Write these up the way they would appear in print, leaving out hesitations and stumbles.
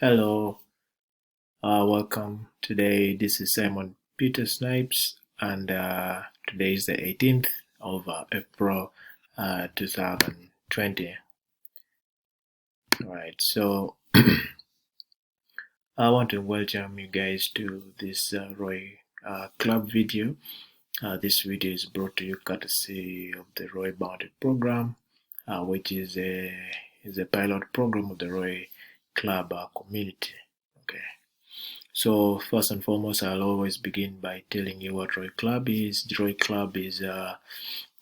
Hello, welcome. Today, this is Simon Peter Snipes, and today is the 18th of April 2020. Right, so I want to welcome you guys to this Roy Club video. This video is brought to you courtesy of the Roy Bounded Program, which is a pilot program of the Roy Club community. Okay. So first and foremost, I'll always begin by telling you what Roy Club is. The Roy Club is a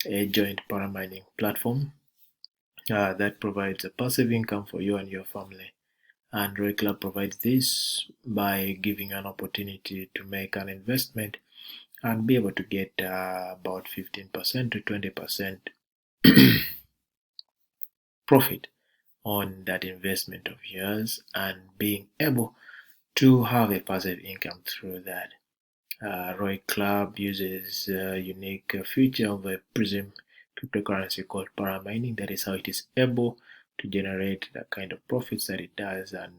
joint paramining platform that provides a passive income for you and your family. And Roy Club provides this by giving an opportunity to make an investment and be able to get about 15% to 20% profit on that investment of yours, and being able to have a passive income through that. Roy Club uses a unique feature of a PRIZM cryptocurrency called paramining. That is how it is able to generate the kind of profits that it does, and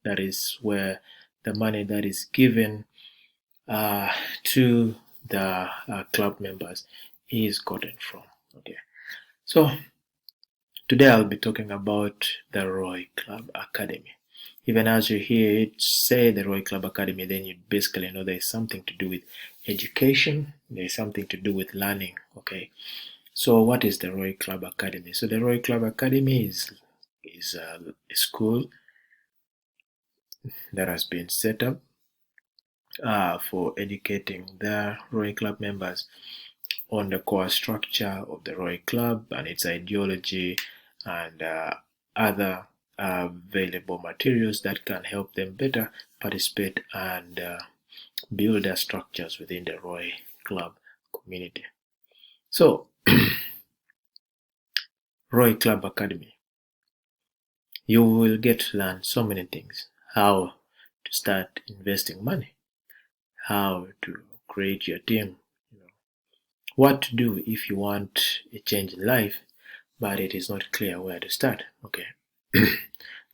that is where the money that is given to the club members is gotten from. Okay, so today I'll be talking about the Roy Club Academy. Even as you hear it say the Roy Club Academy, then you basically know there's something to do with education, there's something to do with learning. Okay, so what is the Roy Club Academy? So the Roy Club Academy is a school that has been set up for educating the Roy Club members on the core structure of the Roy Club and its ideology and other available materials that can help them better participate and build their structures within the Roy Club community. So, Roy Club Academy, you will get to learn so many things: how to start investing money, how to create your team, what to do if you want a change in life, but it is not clear where to start. Okay.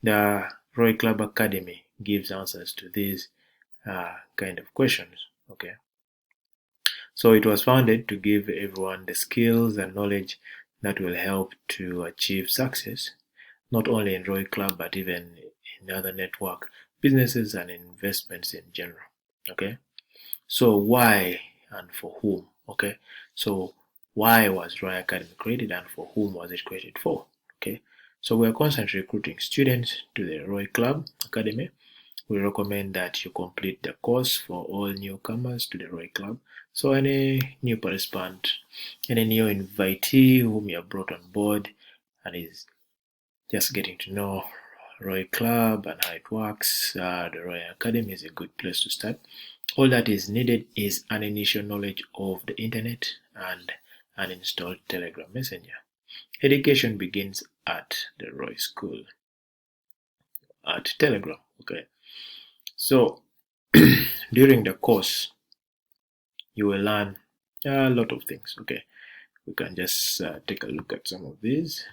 The Roy Club Academy gives answers to these kind of questions. Okay. So it was founded to give everyone the skills and knowledge that will help to achieve success, not only in Roy Club, but even in other network businesses and investments in general. Okay. So why and for whom? Okay. So why was Roy Academy created and for whom was it created for? Okay. So we're constantly recruiting students to the Roy Club Academy. We recommend that you complete the course for all newcomers to the Roy Club. So any new participant, any new invitee whom you have brought on board and is just getting to know Roy Club and how it works, the Roy Academy is a good place to start. All that is needed is an initial knowledge of the internet and an installed Telegram Messenger. Education begins at the Roy School, at Telegram. Okay. So during the course, you will learn a lot of things. Okay. We can just take a look at some of these.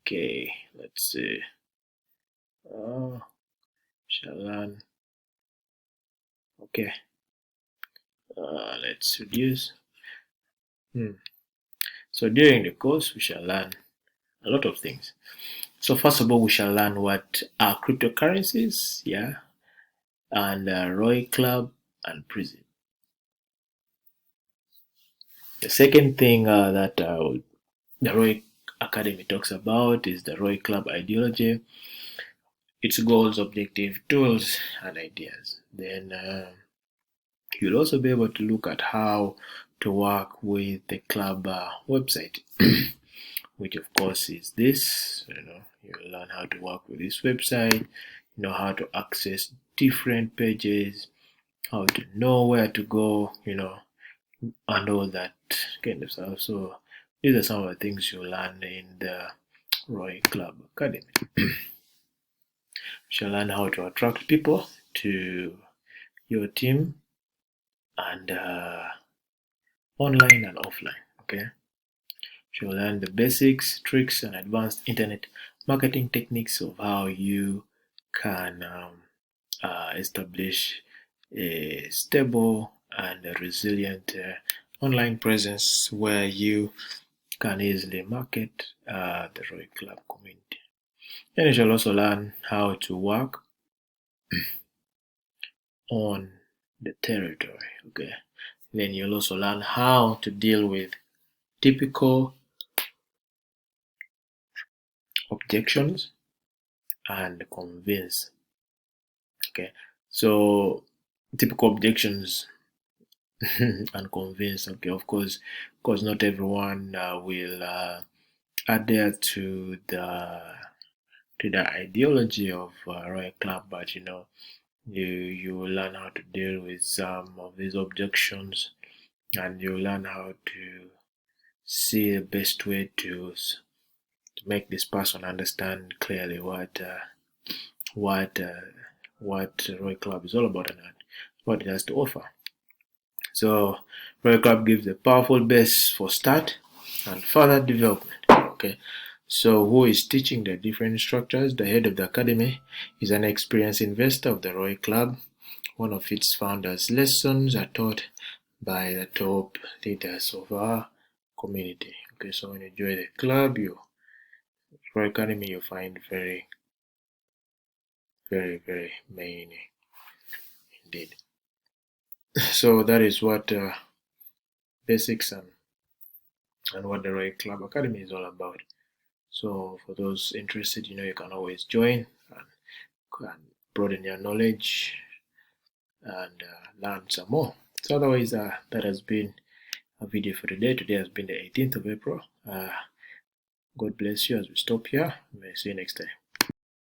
Okay. Let's see. Shall learn. Okay. Let's reduce. So during the course, we shall learn a lot of things. So first of all, we shall learn what are cryptocurrencies, yeah, and Roy Club and PRIZM. The second thing that the Roy Academy talks about is the Roy Club ideology, its goals, objectives, tools, and ideas. Then you'll also be able to look at how to work with the club website, which of course is this. You'll learn how to work with this website, how to access different pages, how to know where to go, and all that kind of stuff. So these are some of the things you learn in the Roy Club Academy. You shall learn how to attract people to your team, and online and offline. Okay. You'll learn the basics, tricks, and advanced internet marketing techniques of how you can establish a stable and a resilient online presence where you can easily market the Roy Club community. And you shall also learn how to work on the territory. Okay. Then you'll also learn how to deal with typical objections and convince. Okay. So typical objections and convince. Okay. Of course, not everyone will adhere to the ideology of Royal Club, but you will learn how to deal with some of these objections, and you learn how to see the best way to make this person understand clearly what Royal Club is all about and what it has to offer. So Royal Club gives a powerful base for start and further development. Okay. So who is teaching the different instructors? The head of the academy is an experienced investor of the Roy Club. One of its founders' lessons are taught by the top leaders of our community. Okay, so when you join the club, Roy Academy, you find very, very, very many indeed. So that is what basics and what the Roy Club Academy is all about. So for those interested, you can always join and broaden your knowledge and learn some more. So otherwise, that has been a video for today. Today has been the 18th of April. God bless you as we stop here. May see you next time.